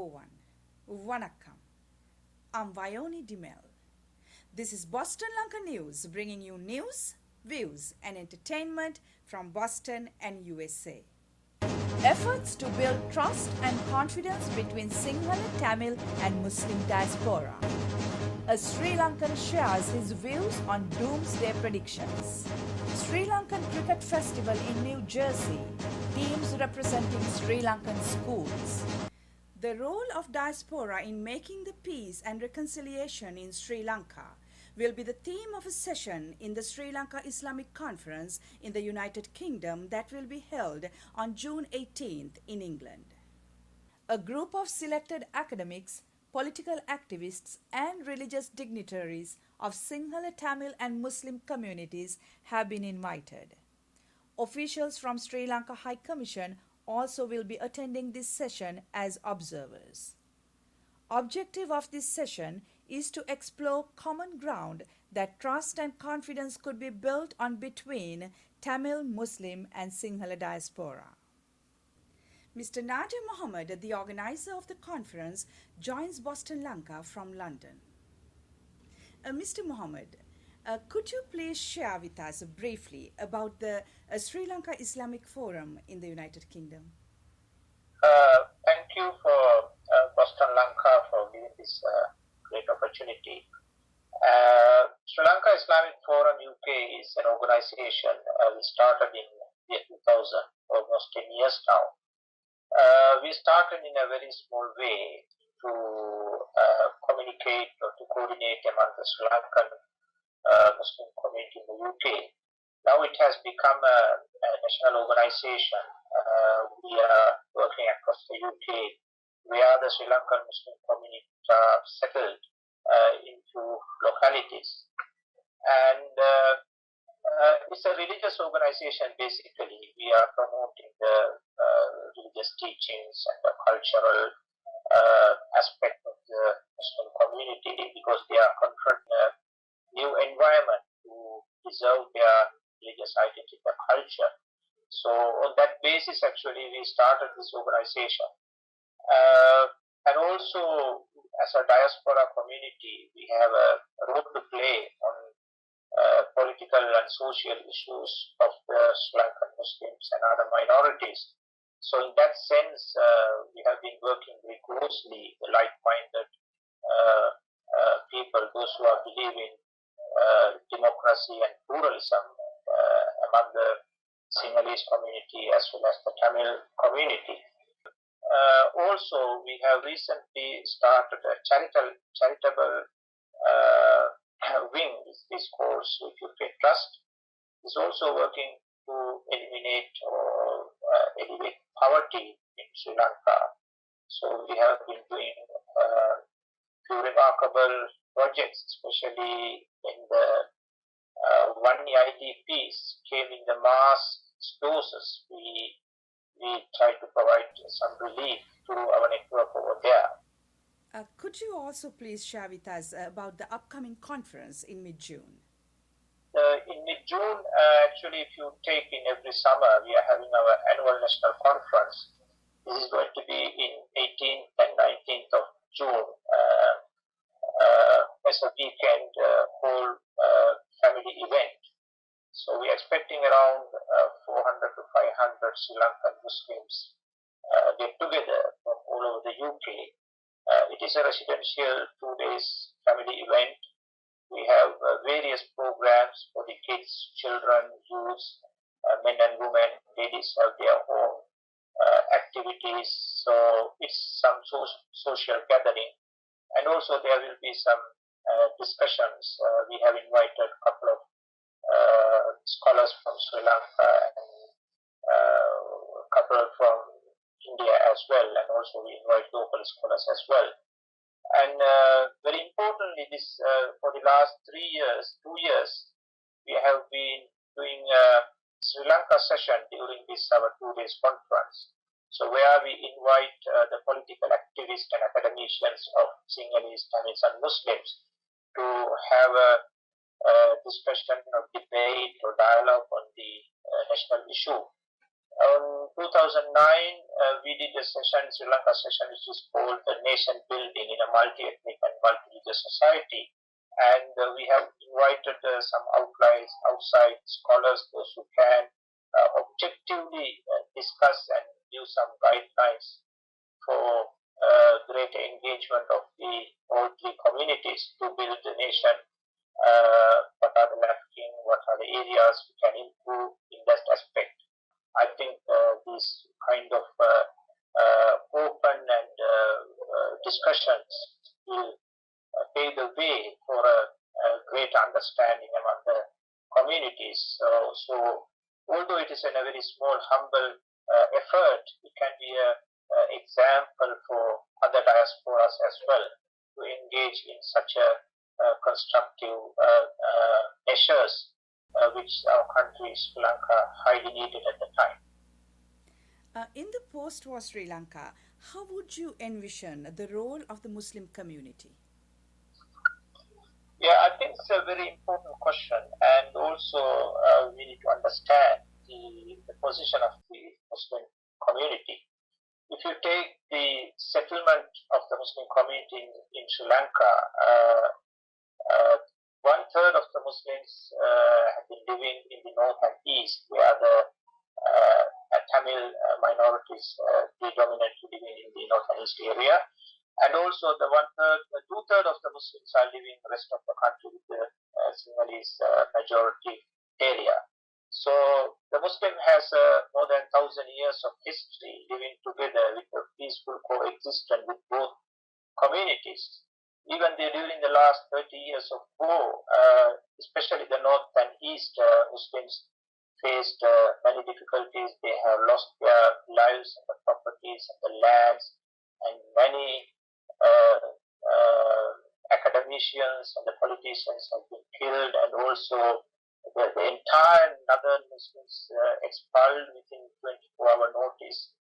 301. Vanakkam. I'm Vayoni Dimel. This is Boston Lanka News, bringing you news, views, and entertainment from Boston and USA. Efforts to build trust and confidence between Sinhala, Tamil, and Muslim diaspora. A Sri Lankan shares his views on doomsday predictions. Sri Lankan Cricket Festival in New Jersey. Teams representing Sri Lankan schools. The role of diaspora in making the peace and reconciliation in Sri Lanka will be the theme of a session in the Sri Lanka Islamic Conference in the United Kingdom that will be held on June 18th in England. A group of selected academics, political activists, and religious dignitaries of Sinhala, Tamil, and Muslim communities have been invited. Officials from Sri Lanka High Commission also will be attending this session as observers. Objective of this session is to explore common ground that trust and confidence could be built on between Tamil, Muslim, and Sinhala diaspora. Mr. Nadir Mohammed, the organizer of the conference, joins Boston Lanka from London. Mr. Mohammed, could you please share with us briefly about the Sri Lanka Islamic Forum in the United Kingdom? Thank you for Boston Lanka for giving this great opportunity. Sri Lanka Islamic Forum UK is an organization we started in the year 2000, almost 10 years now. We started in a very small way to communicate or to coordinate among the Sri Lankan Muslim community in the UK. Now it has become a national organization. We are working across the UK where the Sri Lankan Muslim community are settled into localities. And it's a religious organization basically. We are promoting the religious teachings and the cultural aspect of the Muslim community because they are confronting a new environment to preserve their religious identity and culture. So on that basis, actually, we started this organization. And also, as a diaspora community, we have a role to play on political and social issues of the Sri Lankan Muslims and other minorities. So in that sense, we have been working very closely with like-minded people, those who are believing democracy and pluralism among the Sinhalese community as well as the Tamil community. Also, we have recently started a charitable wing. This course, If You Pay Trust, is also working to eliminate or elevate poverty in Sri Lanka. So we have been doing few remarkable projects, especially in the one IDPs came in the mass doses. We try to provide some relief to our network over there. Could you also please share with us about the upcoming conference in mid-June? In mid-June, actually, if you take in every summer, we are having our annual national conference. This is going to be in 18th and 19th of June as a weekend whole family event. So we are expecting around 400 to 500 Sri Lankan Muslims get together from all over the UK. It is a residential 2 days family event. We have various programs for the kids, children, youth, men and women. Ladies have their own activities. So it's some social gathering. And also there will be some discussions. We have invited a couple of scholars from Sri Lanka and a couple from India as well. And also we invite local scholars as well. And very importantly, this for the last 2 years, we have been doing a Sri Lanka session during this our 2 days conference. So where we invite the political activists and academicians of Sinhalese, Tamils and Muslims to have a discussion or debate or dialogue on the national issue. In 2009, we did a session, Sri Lanka session, which is called the Nation Building in a Multi-Ethnic and Multi-Religious Society. And we have invited some outside scholars, those who can objectively discuss and give some guidelines for greater engagement of all three communities to build the nation. What are the lacking? What are the areas we can improve in that aspect? I think these kind of open and discussions will pave the way for a greater understanding among the communities. So although it is in a very small, humble effort, it can be an example for other diasporas as well to engage in such a constructive measures which our country, Sri Lanka, highly needed at the time. In the post-war Sri Lanka, how would you envision the role of the Muslim community? Yeah, I think it's a very important question, and also we need to understand the position of the Muslim community. If you take the settlement of the Muslim community in Sri Lanka, one-third of the Muslims have been living in the north and east, where the Tamil minorities predominantly living in the north and east area. And also the two-thirds of the Muslims are living in the rest of the country with the Sinhalese majority area. So the Muslim has more than 1,000 years of history living together with a peaceful coexistence with both communities. Even during the last 30 years of war, especially the north and east Muslims faced many difficulties. They have lost their lives and the properties and the lands, and many academicians and the politicians have been killed, and also the entire northern Muslims expelled within 24-hour notice,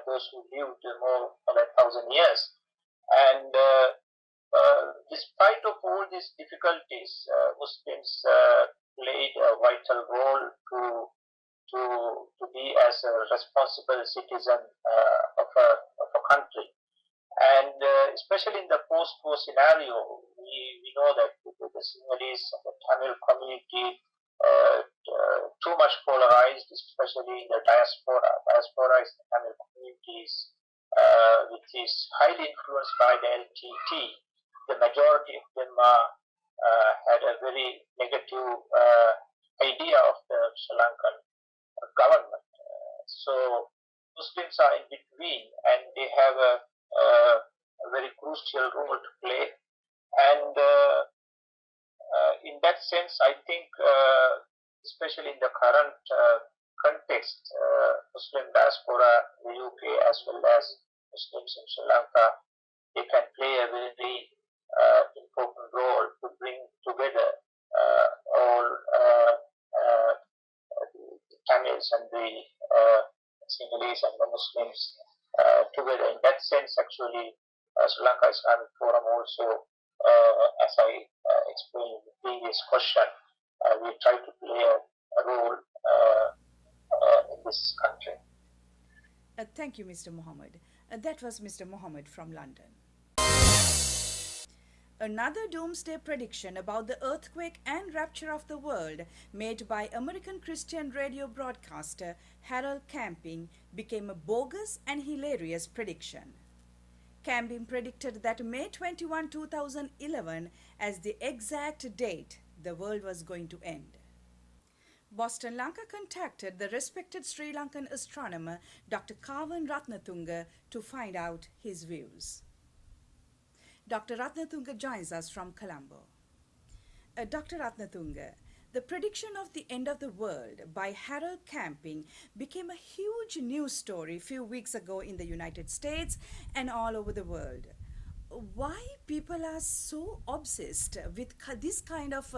those who lived more than 1,000 years. And despite of all these difficulties, Muslims played a vital role to be as a responsible citizen of a country. And especially in the post-war scenario, we know that the Sinhalese and the Tamil community too much polarized, especially in the diaspora. Diaspora is the Tamil communities, which is highly influenced by the LTT. The majority of them had a very negative idea of the Sri Lankan government. So Muslims are in between, and they have a very crucial role to play. And in that sense, I think, especially in the current context, Muslim diaspora in the UK as well as Muslims in Sri Lanka, they can play a very important role to bring together all the Tamils and the Sinhalese and the Muslims together. In that sense, actually, Sri Lanka Islamic Forum also, as I explained in the previous question, we try to play a role in this country. Thank you, Mr. Mohammed. That was Mr. Mohammed from London. Another doomsday prediction about the earthquake and rapture of the world made by American Christian radio broadcaster Harold Camping became a bogus and hilarious prediction. Camping predicted that May 21, 2011 as the exact date the world was going to end. Boston Lanka contacted the respected Sri Lankan astronomer Dr. Kavan Ratnatunga to find out his views. Dr. Ratnatunga joins us from Colombo. Dr. Ratnatunga, the prediction of the end of the world by Harold Camping became a huge news story a few weeks ago in the United States and all over the world. Why people are so obsessed with this kind of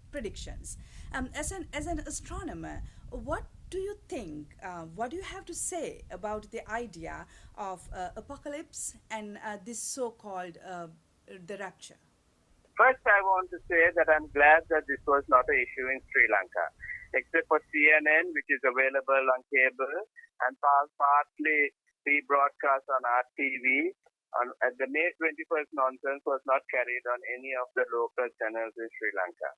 predictions? As an astronomer, what do you think? What do you have to say about the idea of apocalypse and this so-called the rapture? First, I want to say that I'm glad that this was not an issue in Sri Lanka. Except for CNN, which is available on cable, and partly rebroadcast on our TV. The May 21st nonsense was not carried on any of the local channels in Sri Lanka.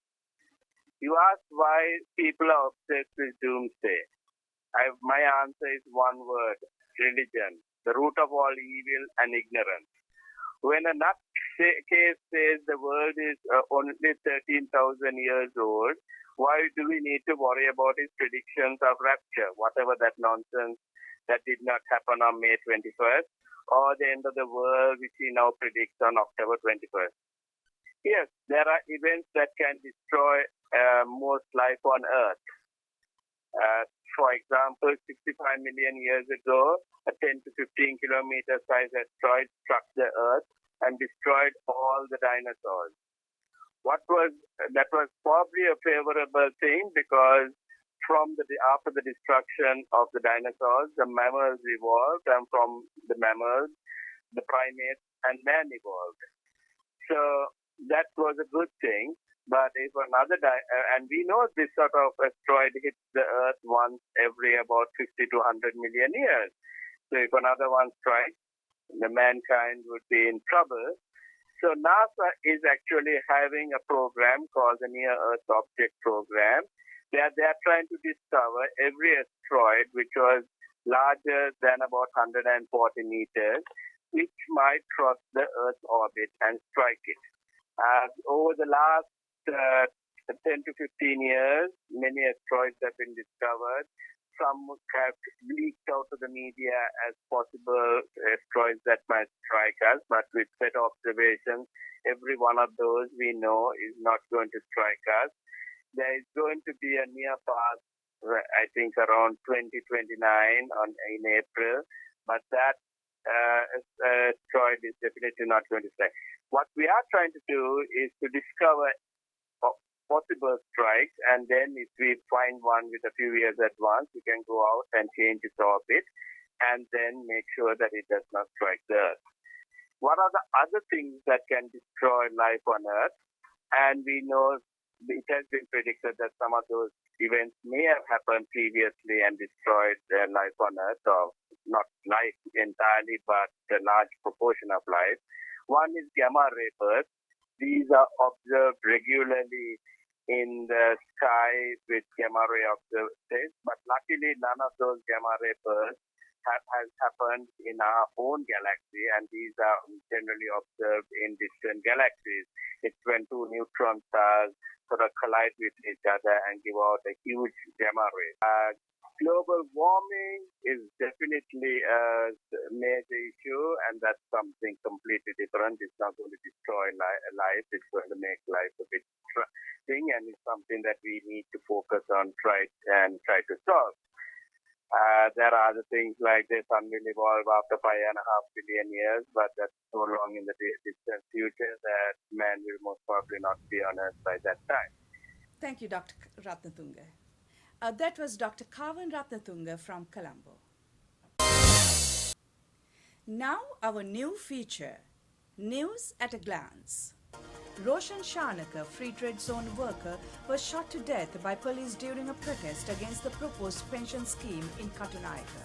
You asked why people are obsessed with doomsday. My answer is one word: religion, the root of all evil and ignorance. When a nutcase says the world is only 13,000 years old, why do we need to worry about his predictions of rapture, whatever that nonsense that did not happen on May 21st, or the end of the world which he now predicts on October 21st? Yes, there are events that can destroy most life on Earth. For example, 65 million years ago, a 10 to 15 kilometer size asteroid struck the Earth and destroyed all the dinosaurs. That was probably a favorable thing, because after the destruction of the dinosaurs, the mammals evolved, and from the mammals, the primates and man evolved. So that was a good thing. But if another, and we know this sort of asteroid hits the Earth once every about 50 to 100 million years. So if another one strikes, the mankind would be in trouble. So NASA is actually having a program called the Near Earth Object Program, where they are trying to discover every asteroid which was larger than about 140 meters, which might cross the Earth's orbit and strike it. Over the last 10 to 15 years, many asteroids have been discovered. Some have leaked out to the media as possible asteroids that might strike us, but with better observations, every one of those we know is not going to strike us. There is going to be a near pass, I think around 2029 in April, but that asteroid is definitely not going to strike. What we are trying to do is to discover possible strikes, and then if we find one with a few years advance, we can go out and change its orbit and then make sure that it does not strike the Earth. What are the other things that can destroy life on Earth? And we know it has been predicted that some of those events may have happened previously and destroyed life on Earth, or not life entirely, but a large proportion of life. One is gamma ray bursts. These are observed regularly in the sky with gamma ray observers, but luckily none of those gamma ray bursts has happened in our own galaxy, and these are generally observed in distant galaxies. It's when two neutron stars sort of collide with each other and give out a huge gamma ray. Global warming is definitely a major issue, and that's something completely different. It's not going to destroy life. It's going to make life a bit thing, and it's something that we need to focus on, try to solve. There are other things like the sun will evolve after 5.5 billion years, but that's so long in the distant future that man will most probably not be on Earth by that time. Thank you, Dr. Ratnatunga. That was Dr. Kavan Ratnatunga from Colombo. Now our new feature, News at a Glance. Roshan Shanaka, free trade zone worker, was shot to death by police during a protest against the proposed pension scheme in Katunayaka.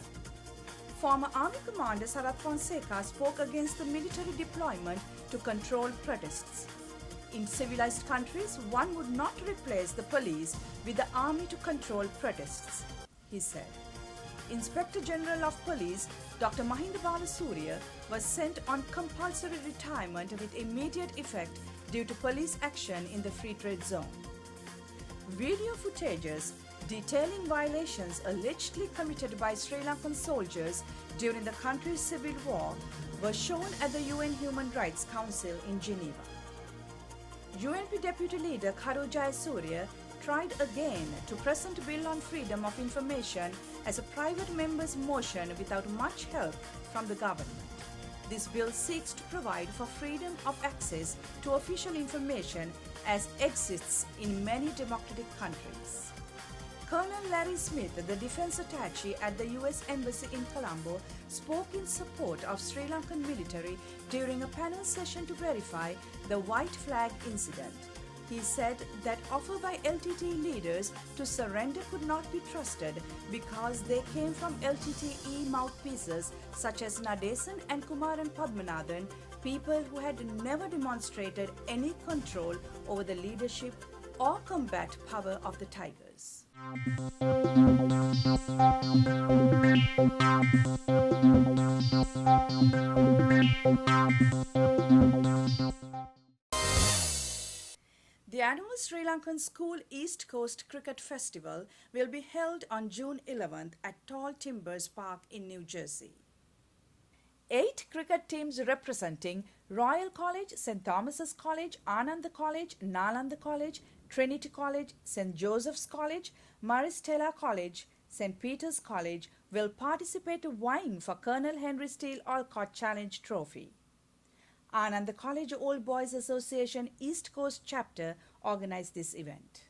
Former Army Commander Sarath Fonseca spoke against the military deployment to control protests. In civilized countries, one would not replace the police with the army to control protests, he said. Inspector General of Police Dr. Mahinda Balasurya was sent on compulsory retirement with immediate effect due to police action in the free trade zone. Video footages detailing violations allegedly committed by Sri Lankan soldiers during the country's civil war were shown at the UN Human Rights Council in Geneva. UNP Deputy Leader Kharu Jayasuriya tried again to present a bill on freedom of information as a private member's motion without much help from the government. This bill seeks to provide for freedom of access to official information as exists in many democratic countries. Colonel Larry Smith, the defense attaché at the US Embassy in Colombo, spoke in support of Sri Lankan military during a panel session to verify the white flag incident. He said that offer by LTTE leaders to surrender could not be trusted because they came from LTTE mouthpieces such as Nadesan and Kumaran Padmanathan, people who had never demonstrated any control over the leadership or combat power of the Tigers. The annual Sri Lankan School East Coast Cricket Festival will be held on June 11th at Tall Timbers Park in New Jersey. 8 cricket teams representing Royal College, St. Thomas's College, Ananda College, Nalanda College, Trinity College, St. Joseph's College, Maristella College, St. Peter's College will participate vying for Colonel Henry Steele Olcott Challenge Trophy. Ananda College Old Boys Association East Coast Chapter organized this event.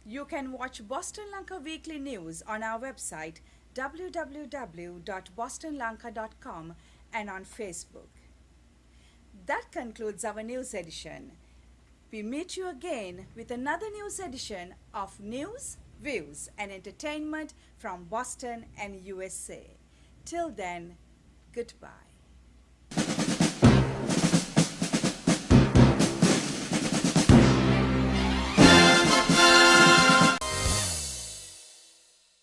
You can watch Boston Lanka Weekly News on our website www.bostonlanka.com and on Facebook. That concludes our news edition. We meet you again with another news edition of News, Views and Entertainment from Boston and USA. Till then, goodbye.